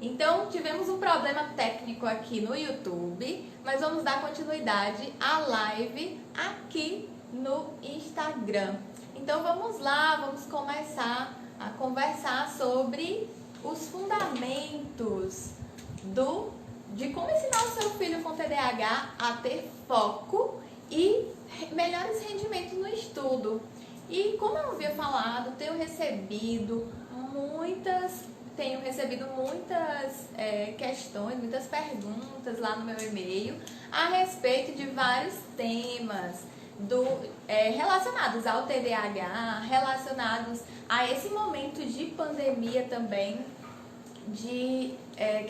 Então, tivemos um problema técnico aqui no YouTube, mas vamos dar continuidade à live aqui no Instagram. Então, vamos lá, vamos começar a conversar sobre os fundamentos de como ensinar o seu filho com TDAH a ter foco e melhores rendimentos no estudo. E como eu havia falado, tenho recebido muitas questões, muitas perguntas lá no meu e-mail a respeito de vários temas relacionados ao TDAH, relacionados a esse momento de pandemia também, que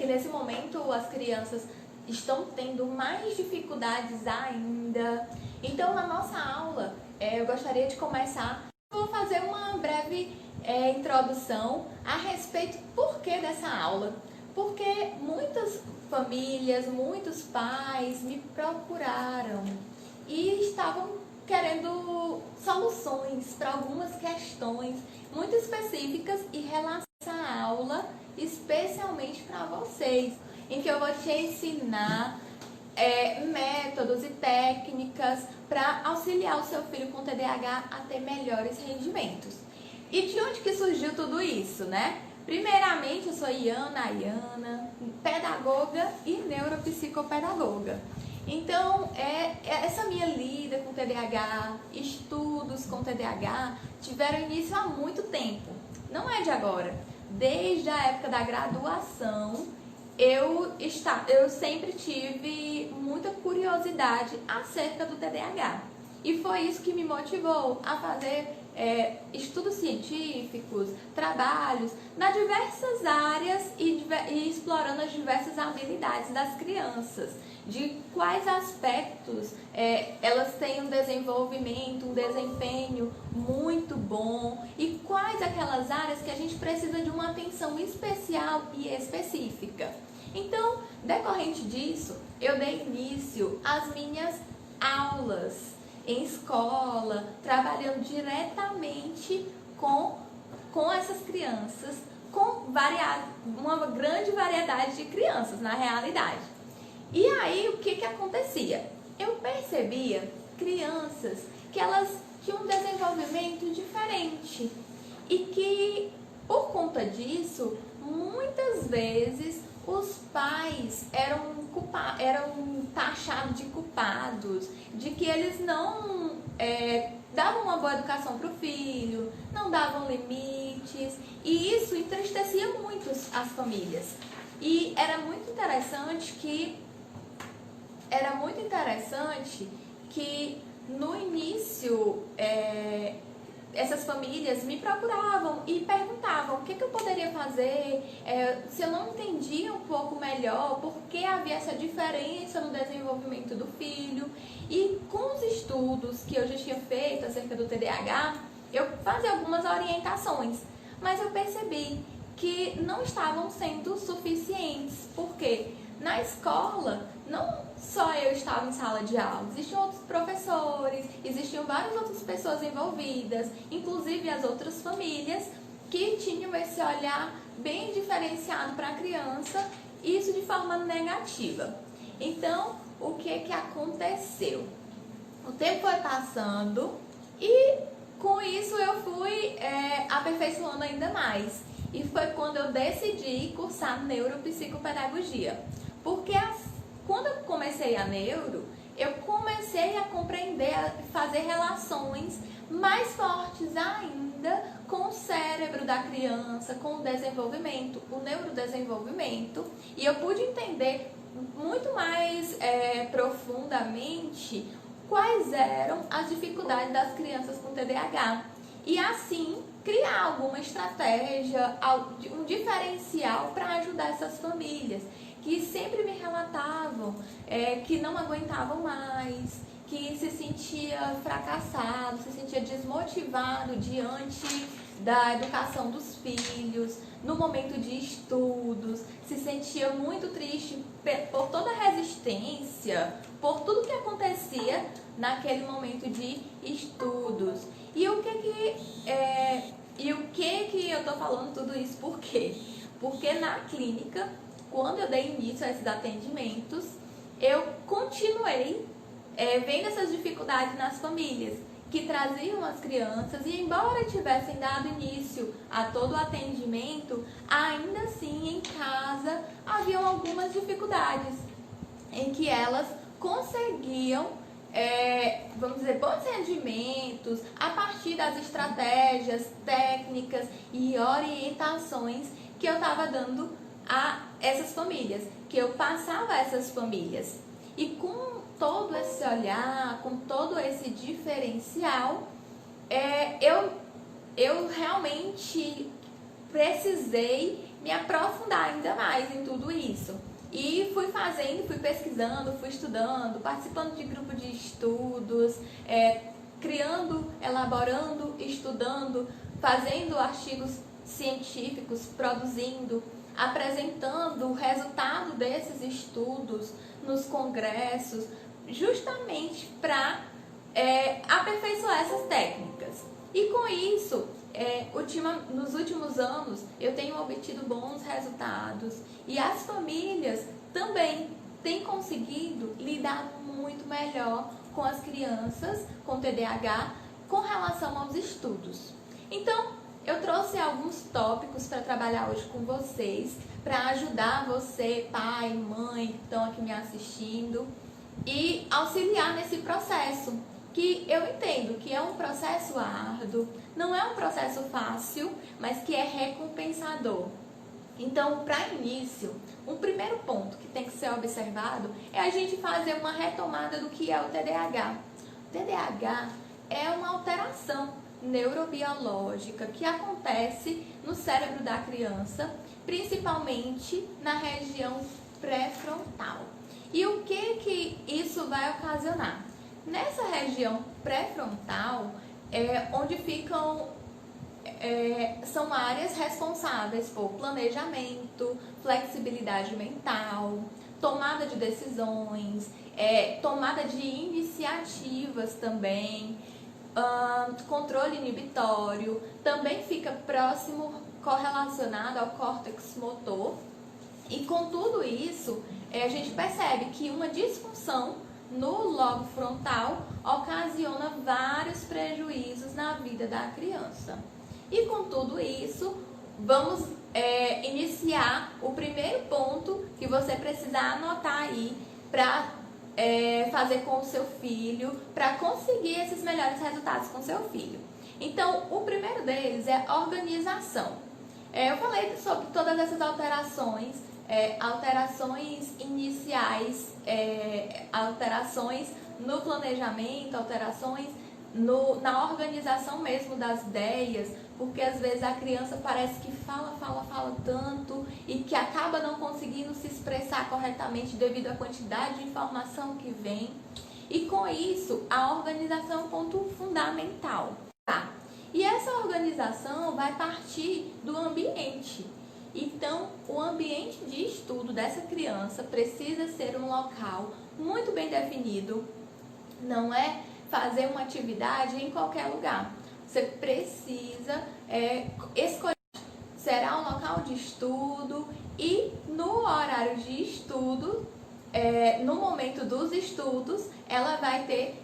nesse momento as crianças estão tendo mais dificuldades ainda. Então, na nossa aula, eu gostaria de começar. Vou fazer uma breve introdução a respeito do porquê dessa aula. Porque muitas famílias, muitos pais me procuraram e estavam querendo soluções para algumas questões muito específicas e relacionadas à aula, especialmente para vocês, em que eu vou te ensinar métodos e técnicas para auxiliar o seu filho com TDAH a ter melhores rendimentos. E de onde que surgiu tudo isso, né? Primeiramente, eu sou Iana Ayana, pedagoga e neuropsicopedagoga. Então, essa minha lida com TDAH, estudos com TDAH, tiveram início há muito tempo. Não é de agora. Desde a época da graduação, eu sempre tive muita curiosidade acerca do TDAH. E foi isso que me motivou a fazer estudos científicos, trabalhos nas diversas áreas e explorando as diversas habilidades das crianças, de quais aspectos elas têm um desenvolvimento, um desempenho muito bom e quais aquelas áreas que a gente precisa de uma atenção especial e específica. Então, decorrente disso, eu dei início às minhas aulas em escola, trabalhando diretamente com essas crianças, com uma grande variedade de crianças na realidade. E aí, o que acontecia? Eu percebia crianças que elas tinham um desenvolvimento diferente e que, por conta disso, muitas vezes os pais eram taxados de culpados, de que eles não davam uma boa educação para o filho, não davam limites, e isso entristecia muito as famílias. E era muito interessante que no início essas famílias me procuravam e perguntavam o que eu poderia fazer, se eu não entendia um pouco melhor por que havia essa diferença no desenvolvimento do filho. E com os estudos que eu já tinha feito acerca do TDAH, eu fazia algumas orientações, mas eu percebi que não estavam sendo suficientes, porque na escola não só eu estava em sala de aula, existiam outros professores, existiam várias outras pessoas envolvidas, inclusive as outras famílias que tinham esse olhar bem diferenciado para a criança, e isso de forma negativa. Então, o que aconteceu? O tempo foi passando e com isso eu fui aperfeiçoando ainda mais. E foi quando eu decidi cursar neuropsicopedagogia. Porque quando eu comecei a neuro, eu comecei a compreender, a fazer relações mais fortes ainda com o cérebro da criança, com o desenvolvimento, o neurodesenvolvimento, e eu pude entender muito mais profundamente quais eram as dificuldades das crianças com TDAH. E assim, criar alguma estratégia, um diferencial para ajudar essas famílias que sempre me relatavam que não aguentavam mais, que se sentia fracassado, se sentia desmotivado diante da educação dos filhos, no momento de estudos, se sentia muito triste por toda a resistência, por tudo que acontecia naquele momento de estudos. E o que eu tô falando tudo isso por quê? porque na clínica, quando eu dei início a esses atendimentos, eu continuei vendo essas dificuldades nas famílias que traziam as crianças, e embora tivessem dado início a todo o atendimento, ainda assim em casa haviam algumas dificuldades em que elas conseguiam, vamos dizer, bons rendimentos a partir das estratégias, técnicas e orientações que eu estava dando a essas famílias, que eu passava a essas famílias. E com todo esse olhar, com todo esse diferencial, eu realmente precisei me aprofundar ainda mais em tudo isso. E fui fazendo, fui pesquisando, fui estudando, participando de grupo de estudos, criando, elaborando, estudando, fazendo artigos científicos, produzindo, apresentando o resultado desses estudos nos congressos, justamente para aperfeiçoar essas técnicas. E com isso, nos últimos anos, eu tenho obtido bons resultados e as famílias também têm conseguido lidar muito melhor com as crianças com TDAH com relação aos estudos. Então, eu trouxe alguns tópicos para trabalhar hoje com vocês, para ajudar você, pai, mãe, que estão aqui me assistindo, e auxiliar nesse processo, que eu entendo que é um processo árduo, não é um processo fácil, mas que é recompensador. Então, para início, um primeiro ponto que tem que ser observado é a gente fazer uma retomada do que é o TDAH. O TDAH é uma alteração neurobiológica que acontece no cérebro da criança, principalmente na região pré-frontal. E o que isso vai ocasionar? Nessa região pré-frontal onde ficam são áreas responsáveis por planejamento, flexibilidade mental, tomada de decisões, tomada de iniciativas também, controle inibitório, também fica próximo, correlacionado ao córtex motor. E com tudo isso, a gente percebe que uma disfunção no lobo frontal ocasiona vários prejuízos na vida da criança. E com tudo isso, vamos iniciar o primeiro ponto que você precisa anotar aí para fazer com o seu filho, para conseguir esses melhores resultados com o seu filho. Então, o primeiro deles é organização. Eu falei sobre todas essas alterações, alterações iniciais, alterações no planejamento, alterações na organização mesmo das ideias, porque às vezes a criança parece que fala tanto e que acaba não conseguindo se expressar corretamente devido à quantidade de informação que vem. E com isso, a organização é um ponto fundamental. Tá? E essa organização vai partir do ambiente. Então, o ambiente de estudo dessa criança precisa ser um local muito bem definido, não é fazer uma atividade em qualquer lugar. Você precisa escolher, será um local de estudo, e no horário de estudo, no momento dos estudos, ela vai ter,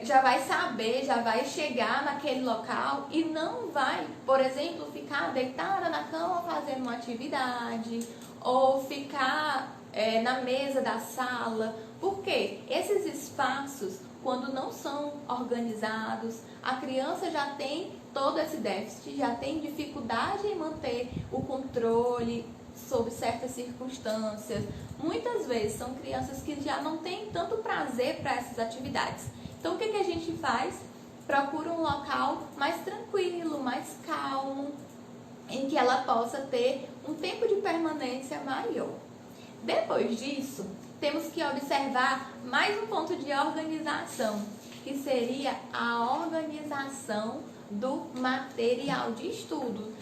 já vai saber, já vai chegar naquele local e não vai, por exemplo, ficar deitada na cama fazendo uma atividade ou ficar na mesa da sala. Por quê? Esses espaços, quando não são organizados, a criança já tem todo esse déficit, já tem dificuldade em manter o controle sobre certas circunstâncias. Muitas vezes são crianças que já não têm tanto prazer para essas atividades. Então, o que a gente faz? Procura um local mais tranquilo, mais calmo, em que ela possa ter um tempo de permanência maior. Depois disso, temos que observar mais um ponto de organização, que seria a organização do material de estudo.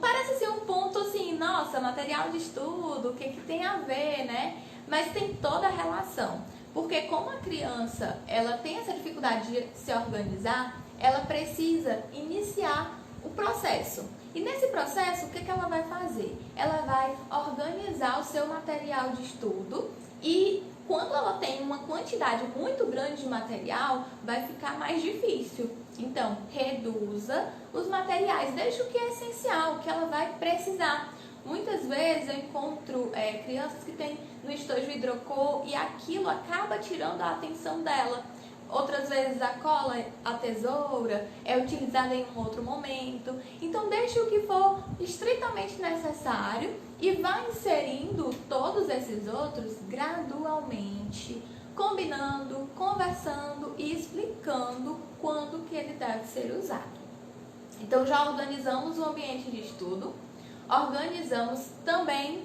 Parece ser um ponto assim, nossa, material de estudo, o que tem a ver, né? Mas tem toda a relação, porque como a criança ela tem essa dificuldade de se organizar, ela precisa iniciar o processo. E nesse processo, o que ela vai fazer? Ela vai organizar o seu material de estudo e quando ela tem uma quantidade muito grande de material, vai ficar mais difícil. Então, reduza os materiais, deixa o que é essencial, o que ela vai precisar. Muitas vezes eu encontro crianças que têm no estojo hidrocor e aquilo acaba tirando a atenção dela. Outras vezes a cola, a tesoura, é utilizada em um outro momento. Então deixe o que for estritamente necessário e vá inserindo todos esses outros gradualmente, combinando, conversando e explicando quando que ele deve ser usado. Então já organizamos o ambiente de estudo, organizamos também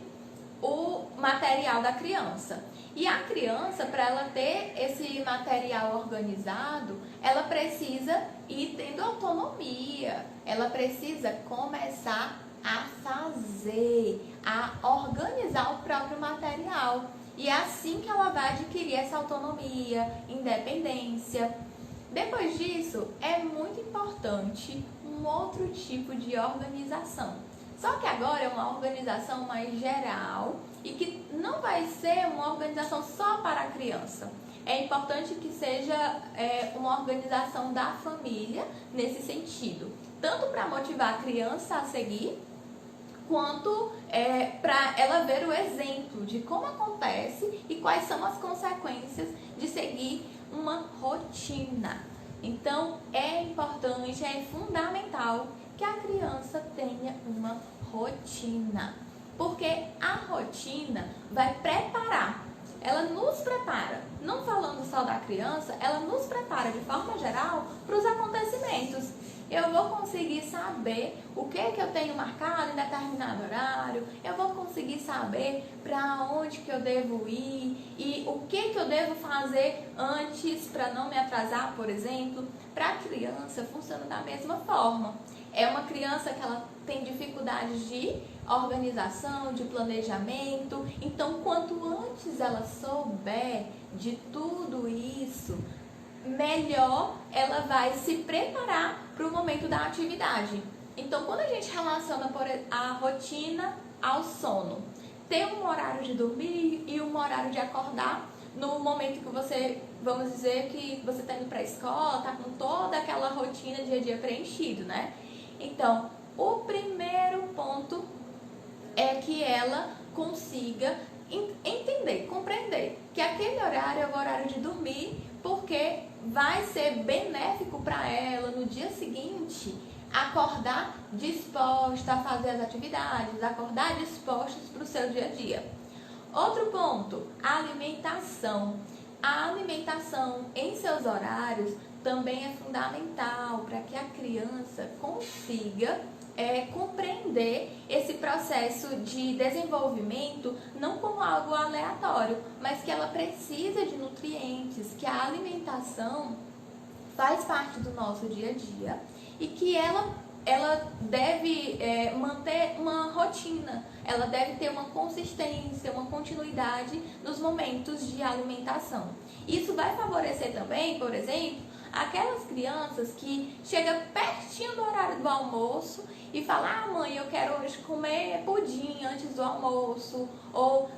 o material da criança. E a criança, para ela ter esse material organizado, ela precisa ir tendo autonomia, ela precisa começar a fazer, a organizar o próprio material. E é assim que ela vai adquirir essa autonomia, independência. Depois disso, é muito importante um outro tipo de organização. Só que agora é uma organização mais geral e que não vai ser uma organização só para a criança. É importante que seja uma organização da família nesse sentido. Tanto para motivar a criança a seguir, quanto para ela ver o exemplo de como acontece e quais são as consequências de seguir uma rotina. Então, é importante, é fundamental que a criança tenha uma rotina, porque a rotina vai preparar, ela nos prepara, não falando só da criança, ela nos prepara de forma geral para os acontecimentos. Eu vou conseguir saber o que eu tenho marcado em determinado horário, eu vou conseguir saber para onde que eu devo ir e o que eu devo fazer antes para não me atrasar, por exemplo. Para a criança funciona da mesma forma. É uma criança que ela tem dificuldades de organização, de planejamento. Então, quanto antes ela souber de tudo isso, melhor ela vai se preparar para o momento da atividade. Então, quando a gente relaciona a rotina ao sono, ter um horário de dormir e um horário de acordar no momento que você, vamos dizer que você está indo para a escola, está com toda aquela rotina dia a dia preenchido, né? Então, o primeiro ponto é que ela consiga entender, compreender que aquele horário é o horário de dormir, porque vai ser benéfico para ela no dia seguinte acordar disposta a fazer as atividades, acordar dispostas para o seu dia a dia. Outro ponto, a alimentação. A alimentação em seus horários também é fundamental para que a criança consiga compreender esse processo de desenvolvimento não como algo aleatório, mas que ela precisa de nutrientes, que a alimentação faz parte do nosso dia a dia e que ela deve manter uma rotina, ela deve ter uma consistência, uma continuidade nos momentos de alimentação. Isso vai favorecer também, por exemplo, aquelas crianças que chegam pertinho do horário do almoço e falam: ah, mãe, eu quero hoje comer pudim antes do almoço, ou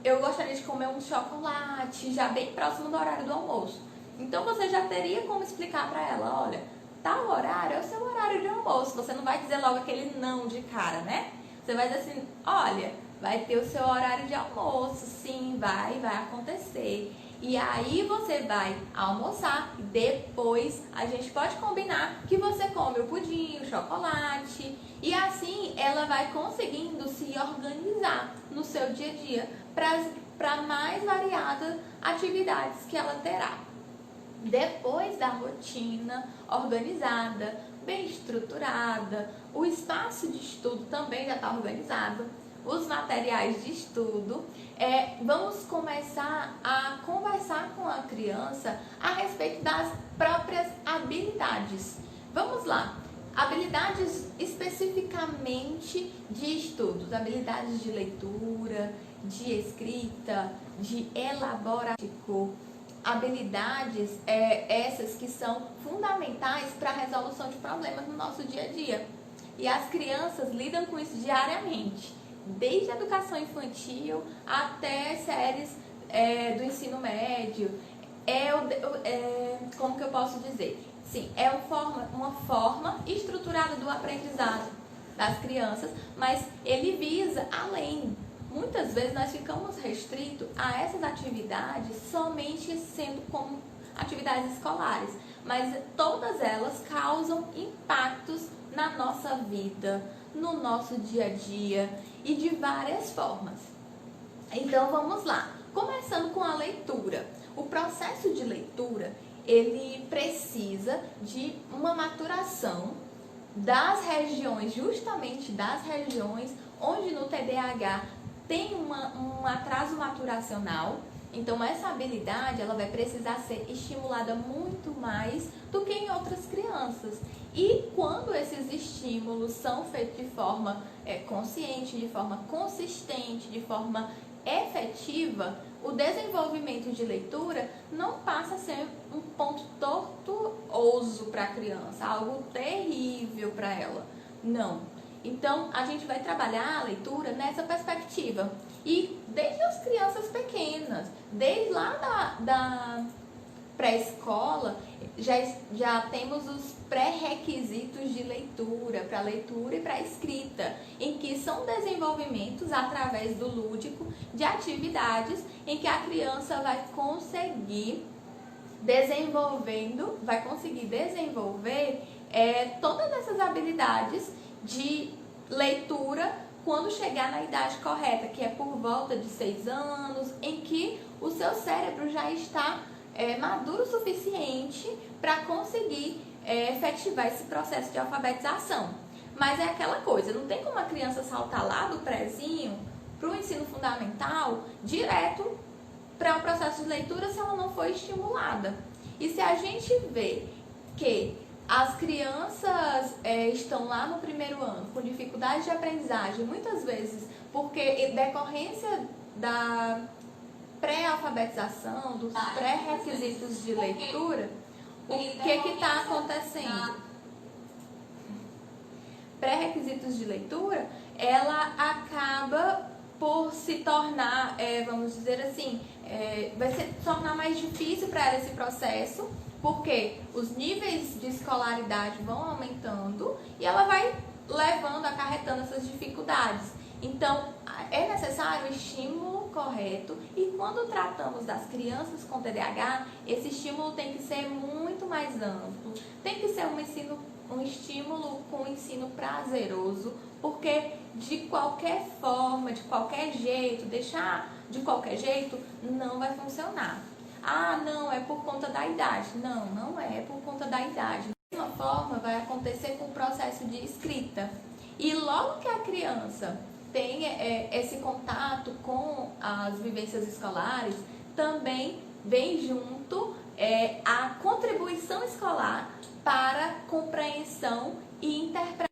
eu gostaria de comer um chocolate já bem próximo do horário do almoço. Então você já teria como explicar para ela: olha, tal horário é o seu horário de almoço. Você não vai dizer logo aquele não de cara, né? Você vai dizer assim: olha, vai ter o seu horário de almoço, sim, vai acontecer. E aí você vai almoçar e depois a gente pode combinar que você come o pudim, o chocolate. E assim ela vai conseguindo se organizar no seu dia a dia para mais variadas atividades que ela terá. Depois da rotina organizada, bem estruturada, o espaço de estudo também já está organizado, os materiais de estudo, vamos começar a conversar com a criança a respeito das próprias habilidades. Vamos lá, habilidades especificamente de estudos, habilidades de leitura, de escrita, de elaborativo, habilidades essas que são fundamentais para a resolução de problemas no nosso dia a dia. E as crianças lidam com isso diariamente, desde a educação infantil até séries do ensino médio. Como que eu posso dizer? Sim, é uma forma estruturada do aprendizado das crianças, mas ele visa além. Muitas vezes nós ficamos restritos a essas atividades somente sendo como atividades escolares, mas todas elas causam impactos na nossa vida, no nosso dia a dia e de várias formas. Então vamos lá, começando com a leitura. O processo de leitura, ele precisa de uma maturação das regiões, justamente das regiões onde no TDAH tem um atraso maturacional. Então essa habilidade ela vai precisar ser estimulada muito mais do que em outras crianças. E quando esses estímulos são feitos de forma consciente, de forma consistente, de forma efetiva, o desenvolvimento de leitura não passa a ser um ponto tortuoso para a criança, algo terrível para ela. Não. Então, a gente vai trabalhar a leitura nessa perspectiva. E desde as crianças pequenas, desde lá da pré-escola, já temos os pré-requisitos de leitura, para leitura e para escrita, em que são desenvolvimentos através do lúdico de atividades em que a criança vai conseguir desenvolver todas essas habilidades de leitura quando chegar na idade correta, que é por volta de 6 anos, em que o seu cérebro já está maduro o suficiente para conseguir efetivar esse processo de alfabetização. Mas é aquela coisa, não tem como a criança saltar lá do prézinho para o ensino fundamental direto para o processo de leitura se ela não for estimulada. E se a gente vê que as crianças estão lá no primeiro ano com dificuldade de aprendizagem, muitas vezes porque decorrência da pré-alfabetização, dos pré-requisitos de leitura, o que está acontecendo? Pré-requisitos de leitura, ela acaba por se tornar, vamos dizer assim, vai se tornar mais difícil para ela esse processo, porque os níveis de escolaridade vão aumentando e ela vai acarretando essas dificuldades. Então, é necessário o estímulo correto e quando tratamos das crianças com TDAH, esse estímulo tem que ser muito mais amplo, tem que ser um estímulo com ensino prazeroso, porque de qualquer forma, de qualquer jeito, deixar de qualquer jeito, não vai funcionar. Ah, não, é por conta da idade. Não, não é por conta da idade. Da mesma forma, vai acontecer com o processo de escrita. E logo que a criança tem esse contato com as vivências escolares, também vem junto a contribuição escolar para compreensão e interpretação.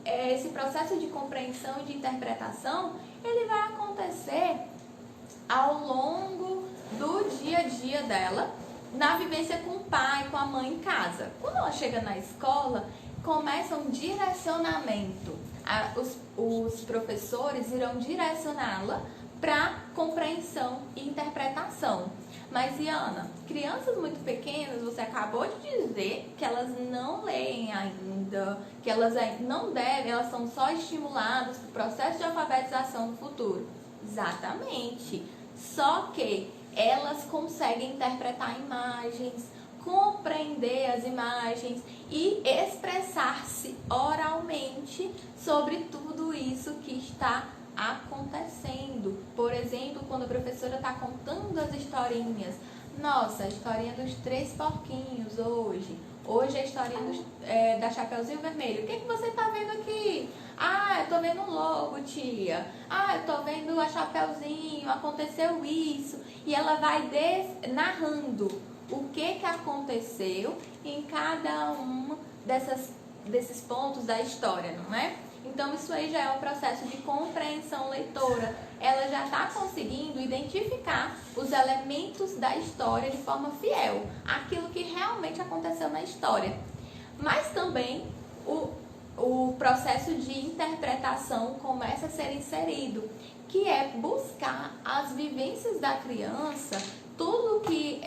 Esse processo de compreensão e de interpretação, ele vai acontecer ao longo do dia a dia dela, na vivência com o pai, com a mãe em casa. Quando ela chega na escola, começa um direcionamento. Os professores irão direcioná-la para compreensão e interpretação. Mas, Iana, crianças muito pequenas, você acabou de dizer que elas não leem ainda, que elas não devem, elas são só estimuladas para o processo de alfabetização no futuro. Exatamente. Só que elas conseguem interpretar imagens, compreender as imagens e expressar-se oralmente sobre tudo isso que está acontecendo. Por exemplo, quando a professora está contando as historinhas. Nossa, a historinha dos 3 porquinhos hoje. Hoje é a historinha da Chapeuzinho Vermelho. O que você está vendo aqui? Ah, eu tô vendo um lobo, tia. Ah, eu tô vendo a Chapeuzinho, aconteceu isso. E ela vai narrando o que aconteceu em cada um desses pontos da história, não é? Então isso aí já é um processo de compreensão leitora. Ela já está conseguindo identificar os elementos da história de forma fiel, aquilo que realmente aconteceu na história. Mas também o processo de interpretação começa a ser inserido, que é buscar as vivências da criança, tudo que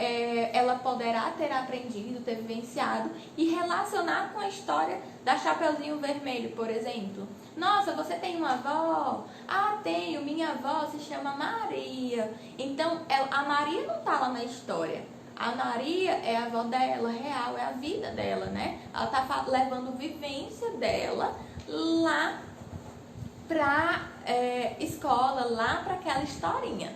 ela poderá ter aprendido, ter vivenciado e relacionar com a história da Chapeuzinho Vermelho, por exemplo. Nossa, você tem uma avó? Ah, tenho, minha avó se chama Maria. Então, a Maria não está lá na história. A Maria é a avó dela, real, é a vida dela, né? Ela está levando vivência dela lá para escola, lá para aquela historinha.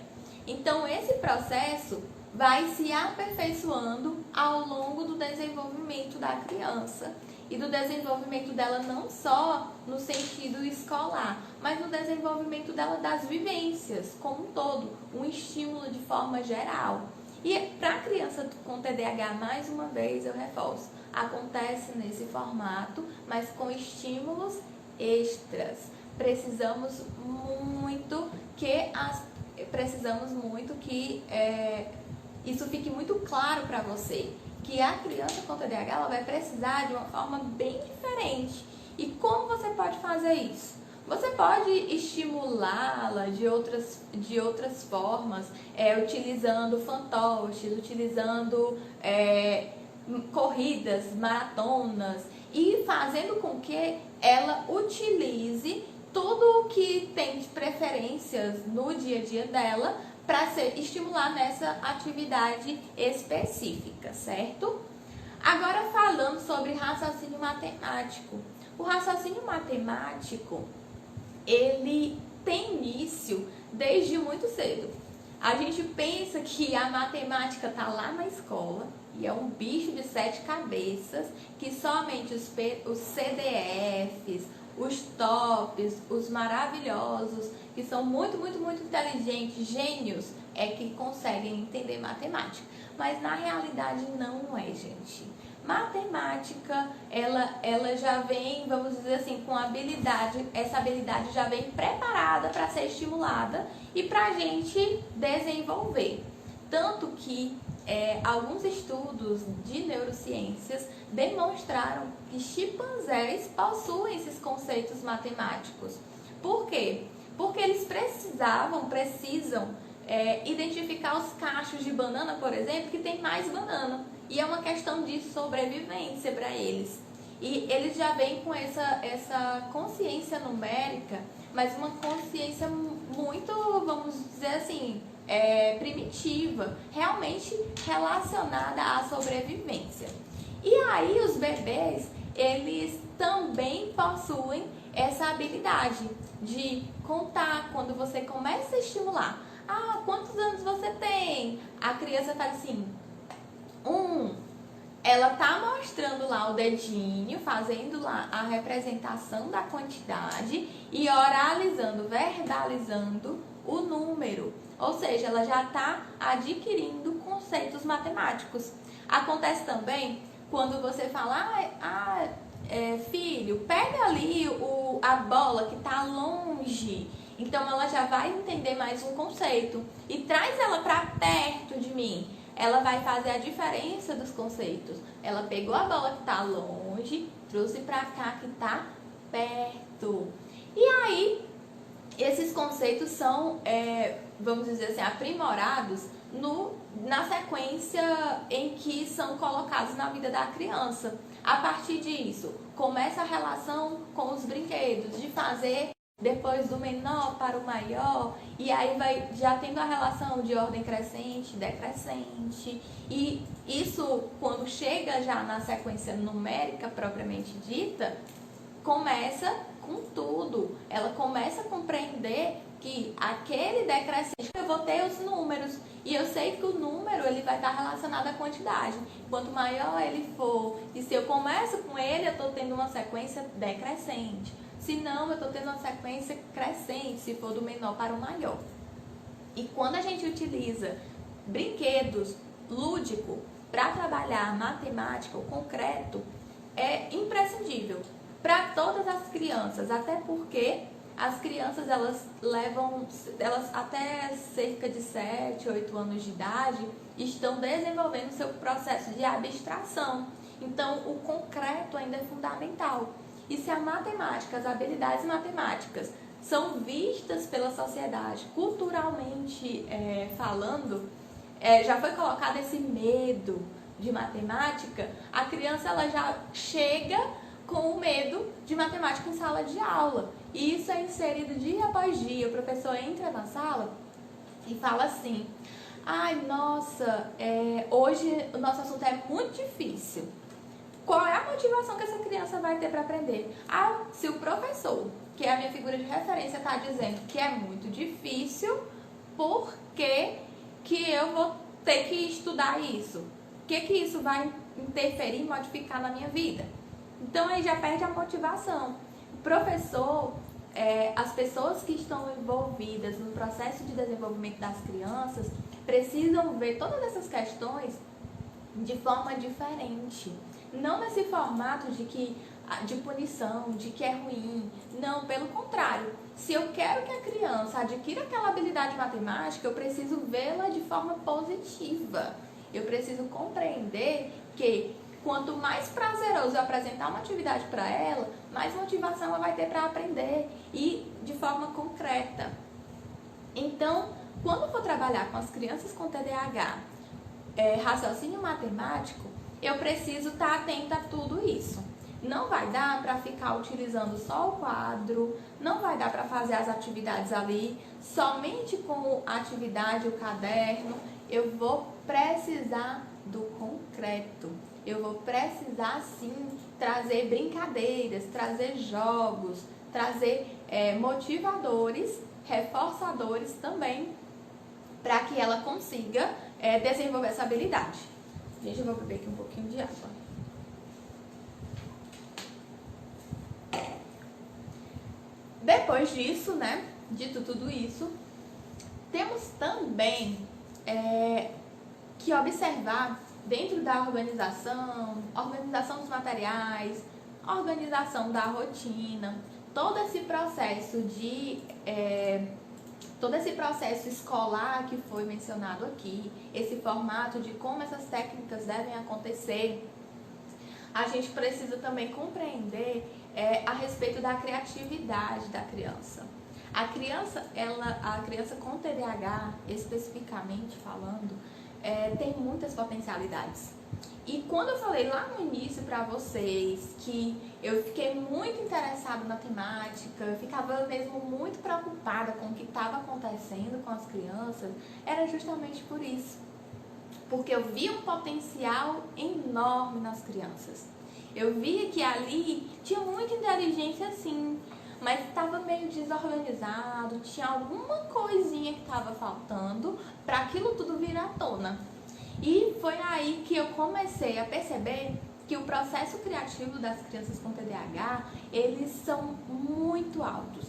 Então, esse processo vai se aperfeiçoando ao longo do desenvolvimento da criança e do desenvolvimento dela não só no sentido escolar, mas no desenvolvimento dela das vivências como um todo, um estímulo de forma geral. E para a criança com TDAH, mais uma vez eu reforço, acontece nesse formato, mas com estímulos extras. Precisamos muito que isso fique muito claro para você, que a criança com TDAH ela vai precisar de uma forma bem diferente. E como você pode fazer isso? Você pode estimulá-la de outras formas, utilizando fantoches, utilizando corridas, maratonas e fazendo com que ela utilize tudo o que tem de preferências no dia a dia dela para estimular nessa atividade específica, certo? Agora falando sobre raciocínio matemático. O raciocínio matemático, ele tem início desde muito cedo. A gente pensa que a matemática está lá na escola e é um bicho de 7 cabeças que somente os CDFs, os tops, os maravilhosos, que são muito inteligentes, gênios, é que conseguem entender matemática. Mas na realidade não é, gente. Matemática, ela já vem, vamos dizer assim, com habilidade, essa habilidade já vem preparada para ser estimulada e para a gente desenvolver. Tanto que alguns estudos de neurociências demonstraram que chimpanzés possuem esses conceitos matemáticos. Por quê? Porque eles precisam identificar os cachos de banana, por exemplo, que tem mais banana. E é uma questão de sobrevivência para eles. E eles já vêm com essa consciência numérica, mas uma consciência muito, vamos dizer assim, primitiva, realmente relacionada à sobrevivência. E aí os bebês, eles também possuem essa habilidade de contar quando você começa a estimular. Ah, quantos anos você tem? A criança fala assim, 1. Ela tá mostrando lá o dedinho, fazendo lá a representação da quantidade e oralizando, verbalizando o número. Ou seja, ela já está adquirindo conceitos matemáticos. Acontece também quando você fala, filho, pega ali a bola que está longe. Então ela já vai entender mais um conceito e traz ela para perto de mim. Ela vai fazer a diferença dos conceitos. Ela pegou a bola que está longe, trouxe para cá que está perto. E aí, esses conceitos são, vamos dizer assim, aprimorados na sequência em que são colocados na vida da criança. A partir disso, começa a relação com os brinquedos, de fazer depois do menor para o maior, e aí vai já tendo a relação de ordem crescente, decrescente, e isso, quando chega já na sequência numérica propriamente dita, começa com tudo. Ela começa a compreender que aquele decrescente, eu vou ter os números, e eu sei que o número ele vai estar relacionado à quantidade. Quanto maior ele for, e se eu começo com ele, eu estou tendo uma sequência decrescente. Se não, eu estou tendo uma sequência crescente, se for do menor para o maior. E quando a gente utiliza brinquedos lúdicos para trabalhar matemática, o concreto, é imprescindível. para todas as crianças, até porque as crianças elas até cerca de 7, 8 anos de idade estão desenvolvendo seu processo de abstração. Então, o concreto ainda é fundamental. E se a matemática, as habilidades matemáticas são vistas pela sociedade, culturalmente falando, já foi colocado esse medo de matemática, a criança ela já chega com o medo de matemática em sala de aula. E isso é inserido dia após dia. O professor entra na sala e fala assim: ai, nossa, hoje o nosso assunto é muito difícil. Qual é a motivação que essa criança vai ter para aprender? Ah, se o professor, que é a minha figura de referência, está dizendo que é muito difícil, por que eu vou ter que estudar isso? O que isso vai interferir, modificar na minha vida? Então aí já perde a motivação. O professor, as pessoas que estão envolvidas no processo de desenvolvimento das crianças precisam ver todas essas questões de forma diferente. Não nesse formato de punição, de que é ruim. Não, pelo contrário. Se eu quero que a criança adquira aquela habilidade matemática, eu preciso vê-la de forma positiva. Eu preciso compreender que quanto mais prazeroso eu apresentar uma atividade para ela, mais motivação ela vai ter para aprender e de forma concreta. Então, quando for trabalhar com as crianças com TDAH, raciocínio matemático, eu preciso estar atenta a tudo isso. Não vai dar para ficar utilizando só o quadro, não vai dar para fazer as atividades ali somente com a atividade, o caderno. Eu vou precisar do concreto. Eu vou precisar sim trazer brincadeiras, trazer jogos, trazer motivadores, reforçadores também, para que ela consiga desenvolver essa habilidade. Gente, eu vou beber aqui um pouquinho de água. Depois disso, né, dito tudo isso, temos também que observar dentro da organização dos materiais, organização da rotina, todo esse processo escolar que foi mencionado aqui, esse formato de como essas técnicas devem acontecer. A gente precisa também compreender a respeito da criatividade da criança. A criança com TDAH, especificamente falando, tem muitas potencialidades. E quando eu falei lá no início para vocês que eu fiquei muito interessada na temática, eu ficava mesmo muito preocupada com o que estava acontecendo com as crianças, era justamente por isso. Porque eu via um potencial enorme nas crianças. Eu via que ali tinha muita inteligência sim, mas estava meio desorganizado, tinha alguma coisinha que estava faltando para aquilo tudo vir à tona. E foi aí que eu comecei a perceber que o processo criativo das crianças com TDAH, eles são muito altos.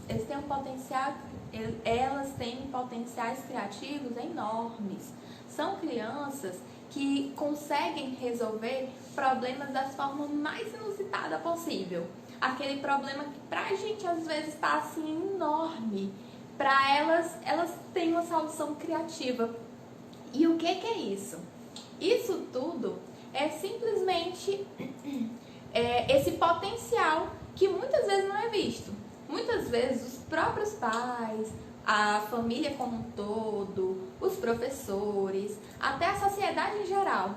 Elas têm potenciais criativos enormes. São crianças que conseguem resolver problemas da forma mais inusitada possível. Aquele problema que pra gente às vezes está assim enorme. Para elas têm uma solução criativa. E o que é isso? Isso tudo é simplesmente esse potencial que muitas vezes não é visto. Muitas vezes os próprios pais, a família como um todo, os professores, até a sociedade em geral,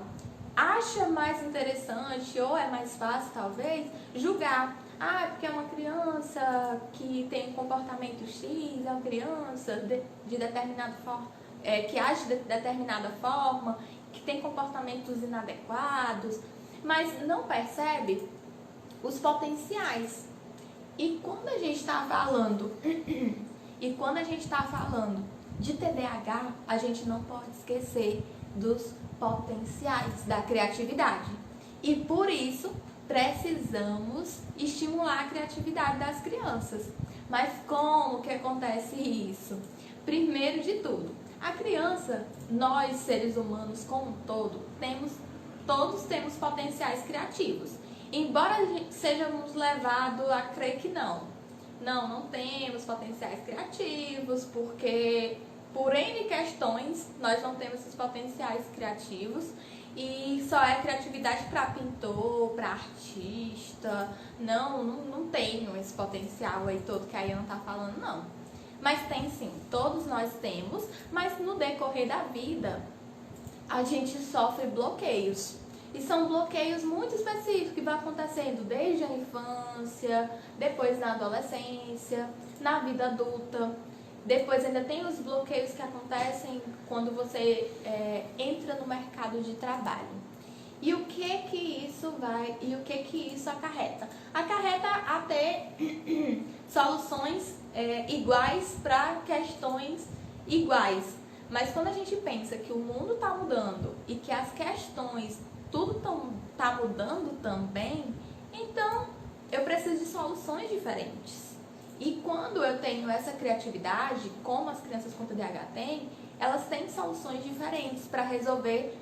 acha mais interessante ou é mais fácil talvez julgar. Ah, porque é uma criança que tem um comportamento X, é uma criança de determinada forma, que age de determinada forma, que tem comportamentos inadequados, mas não percebe os potenciais. E quando a gente está falando de TDAH, a gente não pode esquecer dos potenciais da criatividade. E por isso precisamos estimular a criatividade das crianças. Mas como que acontece isso? Primeiro de tudo, a criança, nós seres humanos como um todo, todos temos potenciais criativos. Embora sejamos levados a crer que não temos potenciais criativos, porque por N questões nós não temos esses potenciais criativos e só é criatividade para pintor, para artista. Não tenho esse potencial aí todo que a Iana tá falando, não. Mas tem sim, todos nós temos, mas no decorrer da vida a gente sofre bloqueios. E são bloqueios muito específicos que vão acontecendo desde a infância, depois na adolescência, na vida adulta. Depois ainda tem os bloqueios que acontecem quando você entra no mercado de trabalho. E o que isso acarreta? Acarreta a ter soluções iguais para questões iguais. Mas quando a gente pensa que o mundo está mudando e que as questões, tudo está mudando também, então eu preciso de soluções diferentes. E quando eu tenho essa criatividade, como as crianças com TDAH têm, elas têm soluções diferentes para resolver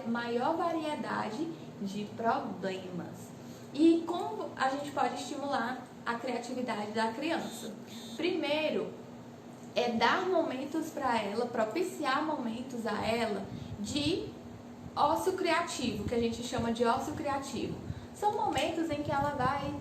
maior variedade de problemas. E como a gente pode estimular a criatividade da criança? Primeiro, é dar momentos para ela, propiciar momentos a ela de ócio criativo, que a gente chama de ócio criativo. São momentos em que ela vai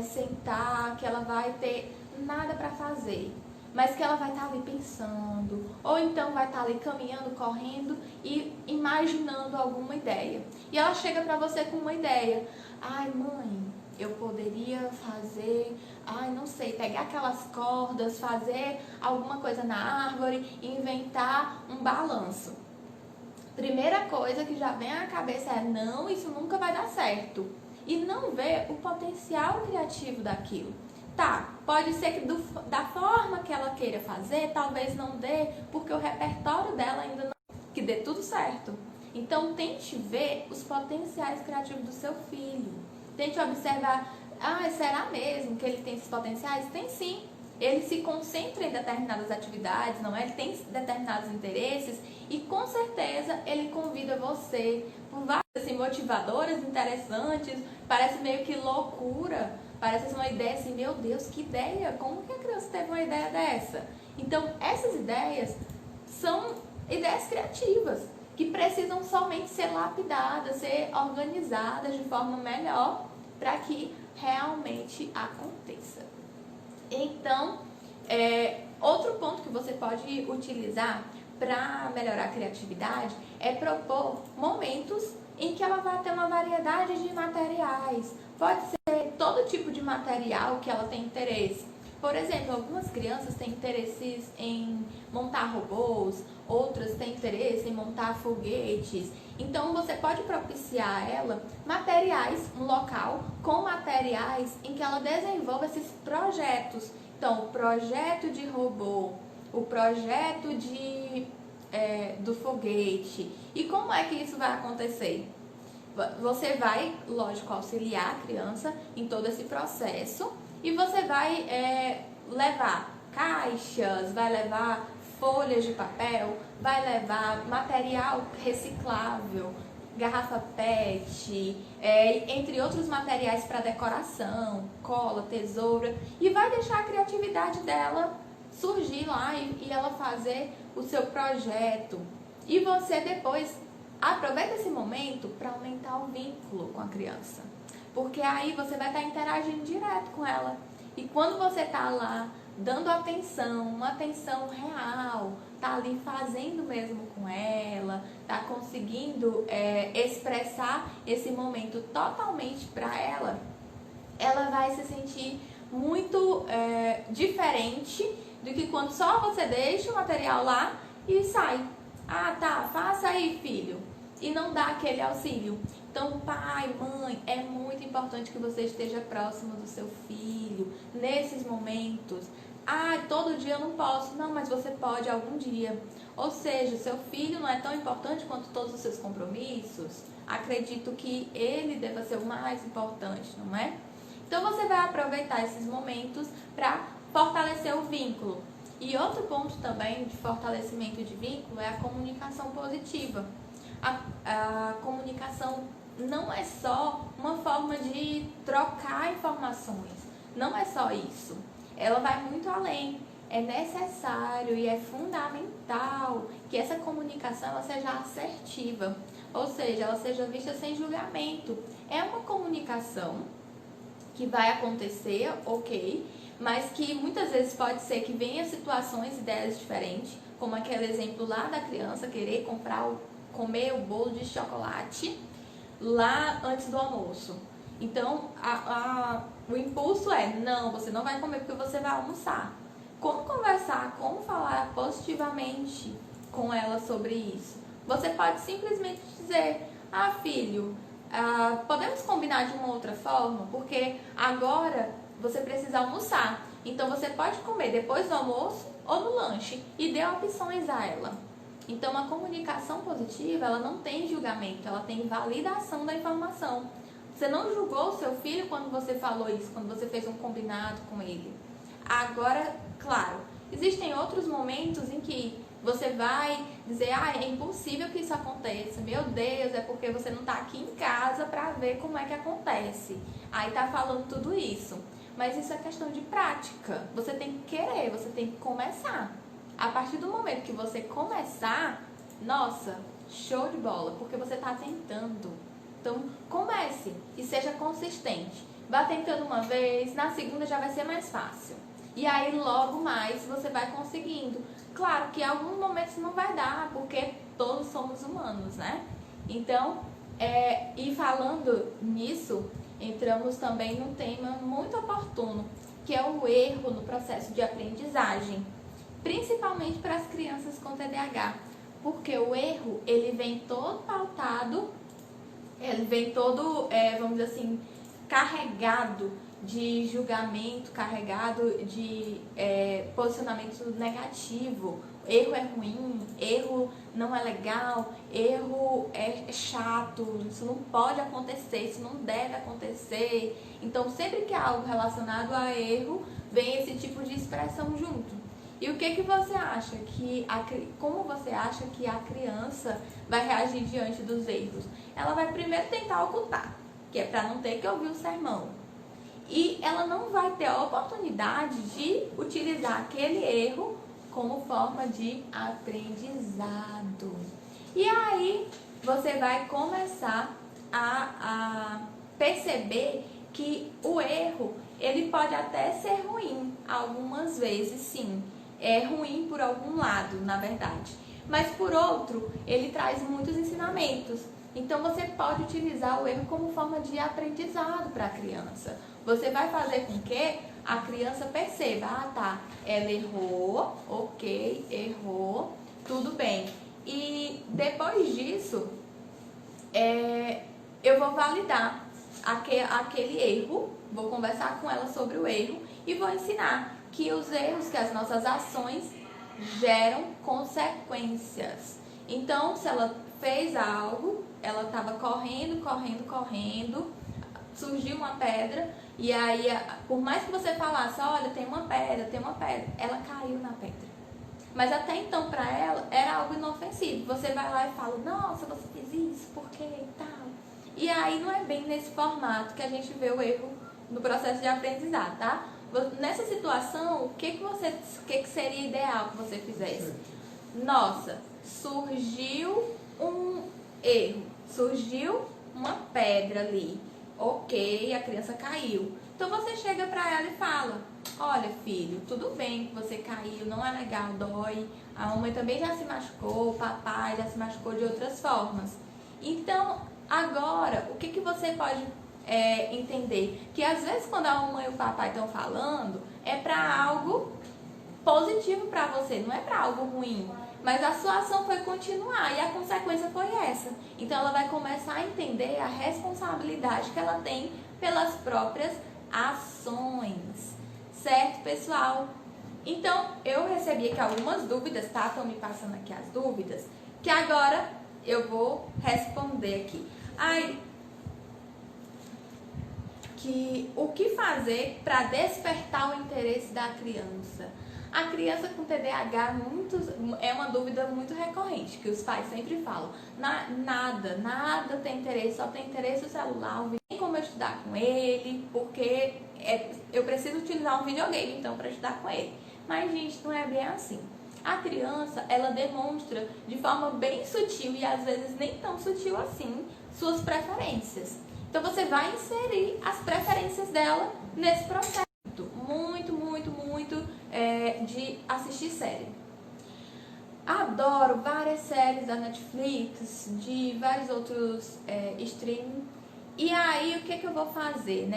sentar, que ela vai ter nada para fazer, mas que ela vai estar ali pensando, ou então vai estar ali caminhando, correndo e imaginando alguma ideia. E ela chega para você com uma ideia. Ai, mãe, eu poderia fazer, não sei, pegar aquelas cordas, fazer alguma coisa na árvore, inventar um balanço. Primeira coisa que já vem à cabeça é: não, isso nunca vai dar certo. E não vê o potencial criativo daquilo. Tá, pode ser que da forma que ela queira fazer, talvez não dê, porque o repertório dela ainda não... Que dê tudo certo. Então, tente ver os potenciais criativos do seu filho. Tente observar, será mesmo que ele tem esses potenciais? Tem sim. Ele se concentra em determinadas atividades, não é? Ele tem determinados interesses e com certeza ele convida você por várias assim, motivadoras interessantes. Parece meio que loucura, parece uma ideia assim, meu Deus, que ideia, como que a criança teve uma ideia dessa? Então essas ideias são ideias criativas que precisam somente ser lapidadas, ser organizadas de forma melhor para que realmente aconteça. Então, outro ponto que você pode utilizar para melhorar a criatividade é propor momentos em que ela vai ter uma variedade de materiais. Pode ser todo tipo de material que ela tem interesse. Por exemplo, algumas crianças têm interesses em montar robôs, outras têm interesse em montar foguetes. Então, você pode propiciar a ela materiais, um local com materiais em que ela desenvolva esses projetos. Então, o projeto de robô, o projeto do foguete. E como é que isso vai acontecer? Você vai, lógico, auxiliar a criança em todo esse processo e você vai levar caixas, vai levar folhas de papel, vai levar material reciclável, garrafa PET, entre outros materiais para decoração, cola, tesoura, e vai deixar a criatividade dela surgir lá e ela fazer o seu projeto. E você depois aproveita esse momento para aumentar o vínculo com a criança, porque aí você vai estar interagindo direto com ela. E quando você está lá dando atenção, uma atenção real, tá ali fazendo mesmo com ela, tá conseguindo expressar esse momento totalmente para ela, ela vai se sentir muito diferente do que quando só você deixa o material lá e sai. Tá, faça aí, filho. E não dá aquele auxílio. Então, pai, mãe, é muito importante que você esteja próximo do seu filho nesses momentos. Todo dia eu não posso. Não, mas você pode algum dia. Ou seja, seu filho não é tão importante quanto todos os seus compromissos. Acredito que ele deva ser o mais importante, não é? Então, você vai aproveitar esses momentos para fortalecer o vínculo. E outro ponto também de fortalecimento de vínculo é a comunicação positiva. A comunicação não é só uma forma de trocar informações, não é só isso. Ela vai muito além. É necessário e é fundamental que essa comunicação ela seja assertiva, ou seja, ela seja vista sem julgamento. É uma comunicação que vai acontecer, ok, mas que muitas vezes pode ser que venha situações, ideias diferentes, como aquele exemplo lá da criança querer comer o bolo de chocolate lá antes do almoço. Então, o impulso é, não, você não vai comer porque você vai almoçar. Como conversar, como falar positivamente com ela sobre isso? Você pode simplesmente dizer, filho, podemos combinar de uma outra forma? Porque agora você precisa almoçar. Então, você pode comer depois do almoço ou no lanche. E dê opções a ela. Então, a comunicação positiva, ela não tem julgamento, ela tem validação da informação. Você não julgou o seu filho quando você falou isso, quando você fez um combinado com ele. Agora, claro, existem outros momentos em que você vai dizer, é impossível que isso aconteça. Meu Deus, é porque você não está aqui em casa para ver como é que acontece. Aí tá falando tudo isso. Mas isso é questão de prática. Você tem que querer, você tem que começar. A partir do momento que você começar, nossa, show de bola, porque você está tentando. Então, comece e seja consistente. Vá tentando uma vez, na segunda já vai ser mais fácil. E aí, logo mais, você vai conseguindo. Claro que em alguns momentos não vai dar, porque todos somos humanos, né? Então, e falando nisso, entramos também num tema muito oportuno, que é o erro no processo de aprendizagem. Principalmente para as crianças com TDAH, porque o erro, ele vem todo pautado, ele vem todo, vamos dizer assim, carregado de julgamento, carregado de posicionamento negativo. Erro é ruim, erro não é legal, erro é chato, isso não pode acontecer, isso não deve acontecer. Então, sempre que há algo relacionado a erro, vem esse tipo de expressão junto. E o que você acha como você acha que a criança vai reagir diante dos erros? Ela vai primeiro tentar ocultar, que é para não ter que ouvir o sermão. E ela não vai ter a oportunidade de utilizar aquele erro como forma de aprendizado. E aí você vai começar a perceber que o erro, ele pode até ser ruim, algumas vezes sim. É ruim por algum lado, na verdade. Mas por outro, ele traz muitos ensinamentos. Então você pode utilizar o erro como forma de aprendizado para a criança. Você vai fazer com que a criança perceba, tá, ela errou, ok, errou, tudo bem. E depois disso, eu vou validar aquele erro, vou conversar com ela sobre o erro e vou ensinar que os erros, que as nossas ações geram consequências. Então, se ela fez algo, ela estava correndo, surgiu uma pedra, e aí, por mais que você falasse, olha, tem uma pedra, ela caiu na pedra. Mas até então, para ela, era algo inofensivo. Você vai lá e fala, nossa, você fez isso, por quê e tal. E aí, não é bem nesse formato que a gente vê o erro no processo de aprendizado, tá? Nessa situação, o que seria ideal que você fizesse? Nossa, surgiu um erro, surgiu uma pedra ali. Ok, a criança caiu. Então você chega pra ela e fala, olha filho, tudo bem que você caiu, não é legal, dói. A mamãe também já se machucou, o papai já se machucou de outras formas. Então, agora, o que você pode entender? Que às vezes quando a mamãe e o papai estão falando, é pra algo positivo pra você, não é pra algo ruim. Mas a sua ação foi continuar e a consequência foi essa. Então ela vai começar a entender a responsabilidade que ela tem pelas próprias ações. Certo, pessoal? Então eu recebi aqui algumas dúvidas, tá? Estão me passando aqui as dúvidas, que agora eu vou responder aqui. O que fazer para despertar o interesse da criança? A criança com TDAH é uma dúvida muito recorrente, que os pais sempre falam. Nada tem interesse, só tem interesse no celular, tem como eu estudar com ele, porque eu preciso utilizar um videogame então para estudar com ele. Mas, gente, não é bem assim. A criança, ela demonstra de forma bem sutil e às vezes nem tão sutil assim, suas preferências. Então você vai inserir as preferências dela nesse processo. Muito de assistir série. Adoro várias séries da Netflix, de vários outros streaming. E aí, o que eu vou fazer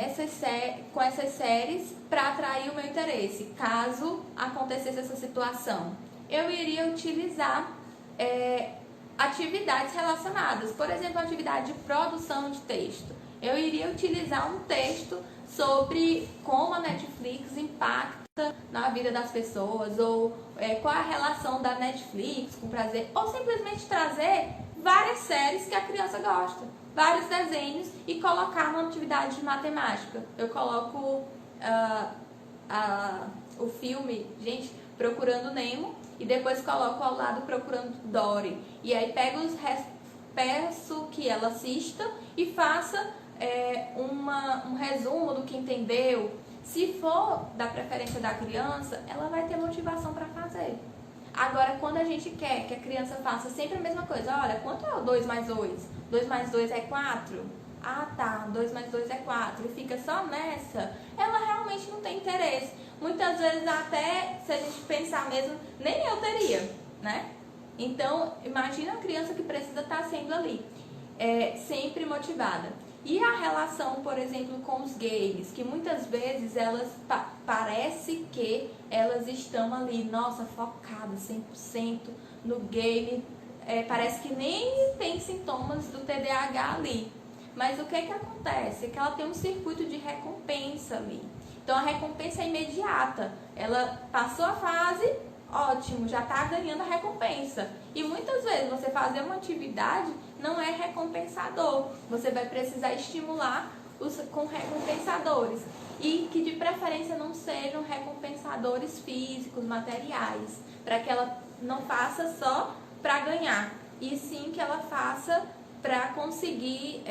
com essas séries para atrair o meu interesse? Caso acontecesse essa situação, eu iria utilizar atividades relacionadas. Por exemplo, a atividade de produção de texto. Eu iria utilizar um texto sobre como a Netflix impacta na vida das pessoas, ou qual é a relação da Netflix com prazer, ou simplesmente trazer várias séries que a criança gosta, vários desenhos e colocar uma atividade de matemática. Eu coloco o filme, gente, Procurando Nemo, e depois coloco ao lado Procurando Dory. E aí peço que ela assista e faça um resumo do que entendeu. Se for da preferência da criança, ela vai ter motivação para fazer. Agora, quando a gente quer que a criança faça sempre a mesma coisa, olha, quanto é o 2 mais 2? 2 mais 2 é 4? Ah, tá, 2 mais 2 é 4. E fica só nessa, ela realmente não tem interesse. Muitas vezes até, se a gente pensar mesmo, nem eu teria, né? Então, imagina a criança que precisa estar sendo ali, sempre motivada. E a relação, por exemplo, com os games, que muitas vezes elas parece que elas estão ali, nossa, focadas 100% no game, parece que nem tem sintomas do TDAH ali. Mas o que acontece? É que ela tem um circuito de recompensa ali. Então a recompensa é imediata. Ela passou a fase, ótimo, já está ganhando a recompensa. E muitas vezes você fazer uma atividade não é recompensador. Você vai precisar estimular com recompensadores. E que de preferência não sejam recompensadores físicos, materiais. Para que ela não faça só para ganhar. E sim que ela faça para conseguir...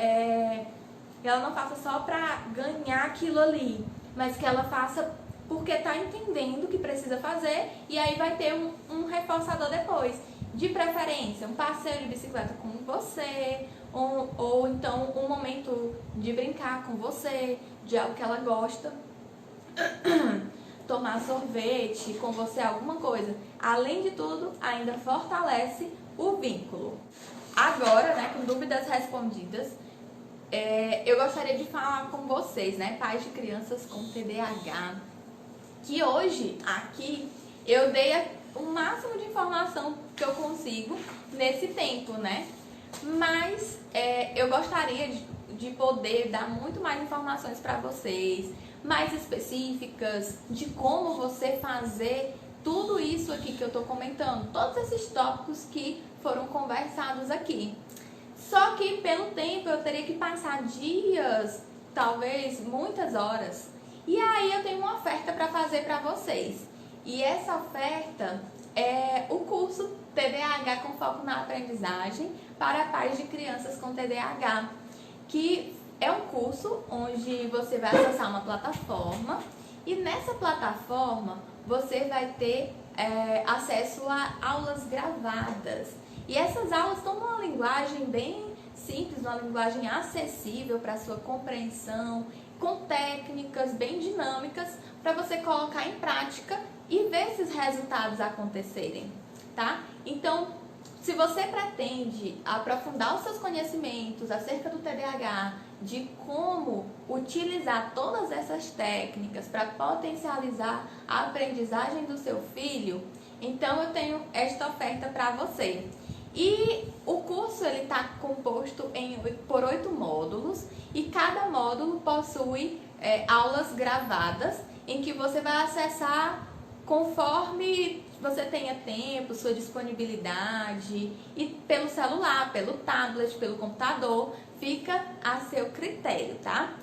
ela não faça só para ganhar aquilo ali. Mas que ela faça porque está entendendo que precisa fazer. E aí vai ter um reforçador depois. De preferência, um passeio de bicicleta com você, ou então um momento de brincar com você, de algo que ela gosta, tomar sorvete com você, alguma coisa. Além de tudo, ainda fortalece o vínculo. Agora, né, com dúvidas respondidas, eu gostaria de falar com vocês, né, pais de crianças com TDAH, que hoje, aqui, eu dei o máximo de informação que eu consigo nesse tempo, né? Mas eu gostaria de poder dar muito mais informações para vocês, mais específicas, de como você fazer tudo isso aqui que eu tô comentando, todos esses tópicos que foram conversados aqui. Só que pelo tempo eu teria que passar dias, talvez muitas horas. E aí eu tenho uma oferta para fazer para vocês. E essa oferta é o curso TDAH com foco na aprendizagem para pais de crianças com TDAH, que é um curso onde você vai acessar uma plataforma e nessa plataforma você vai ter acesso a aulas gravadas. E essas aulas estão numa linguagem bem simples, uma linguagem acessível para a sua compreensão, com técnicas bem dinâmicas para você colocar em prática e ver esses resultados acontecerem, tá? Então, se você pretende aprofundar os seus conhecimentos acerca do TDAH, de como utilizar todas essas técnicas para potencializar a aprendizagem do seu filho, então eu tenho esta oferta para você. E o curso ele está composto por 8 módulos e cada módulo possui aulas gravadas em que você vai acessar conforme você tenha tempo, sua disponibilidade, e pelo celular, pelo tablet, pelo computador, fica a seu critério, tá?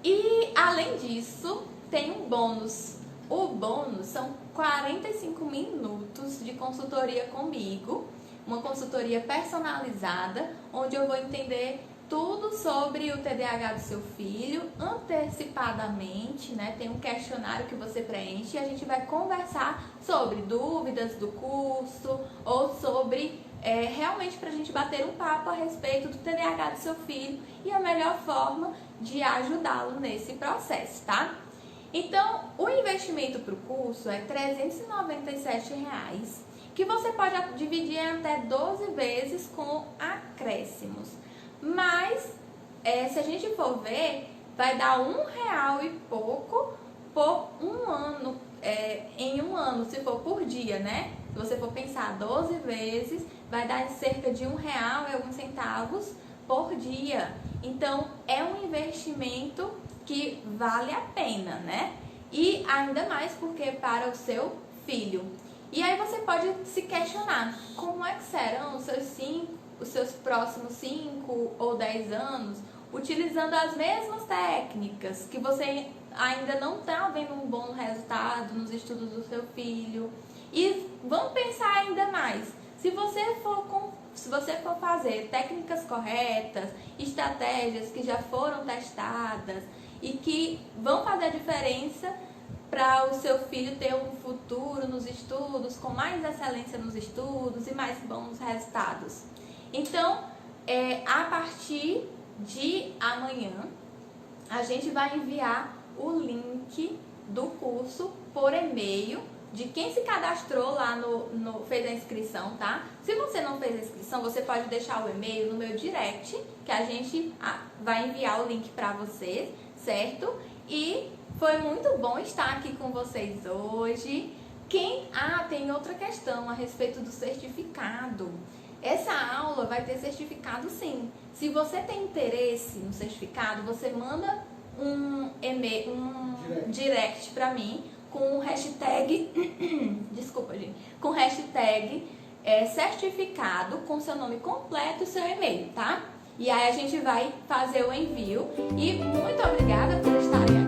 E além disso, tem um bônus O bônus são 45 minutos de consultoria comigo, uma consultoria personalizada, onde eu vou entender tudo sobre o TDAH do seu filho antecipadamente, né? Tem um questionário que você preenche e a gente vai conversar sobre dúvidas do curso ou sobre realmente para a gente bater um papo a respeito do TDAH do seu filho e a melhor forma de ajudá-lo nesse processo, tá? Então, o investimento para o curso é R$ 397, que você pode dividir em até 12 vezes com acréscimos. Mas, se a gente for ver, vai dar R$ 1 e pouco por um ano, em um ano, se for por dia, né? Se você for pensar 12 vezes, vai dar cerca de R$ 1 e alguns centavos por dia. Então, é um investimento que vale a pena, né? E ainda mais porque para o seu filho. E aí você pode se questionar, como é que serão os seus próximos 5 ou 10 anos utilizando as mesmas técnicas que você ainda não está vendo um bom resultado nos estudos do seu filho. E vamos pensar ainda mais, se você for fazer técnicas corretas, estratégias que já foram testadas e que vão fazer a diferença para o seu filho ter um futuro nos estudos, com mais excelência nos estudos e mais bons resultados. Então, a partir de amanhã, a gente vai enviar o link do curso por e-mail de quem se cadastrou lá fez a inscrição, tá? Se você não fez a inscrição, você pode deixar o e-mail no meu direct, que a gente vai enviar o link para vocês, certo? E foi muito bom estar aqui com vocês hoje. Tem outra questão a respeito do certificado. Essa aula vai ter certificado sim. Se você tem interesse no certificado, você manda um e-mail, direct para mim com o hashtag desculpa, gente, com hashtag certificado com seu nome completo e seu e-mail, tá? E aí a gente vai fazer o envio. E muito obrigada por estarem aqui.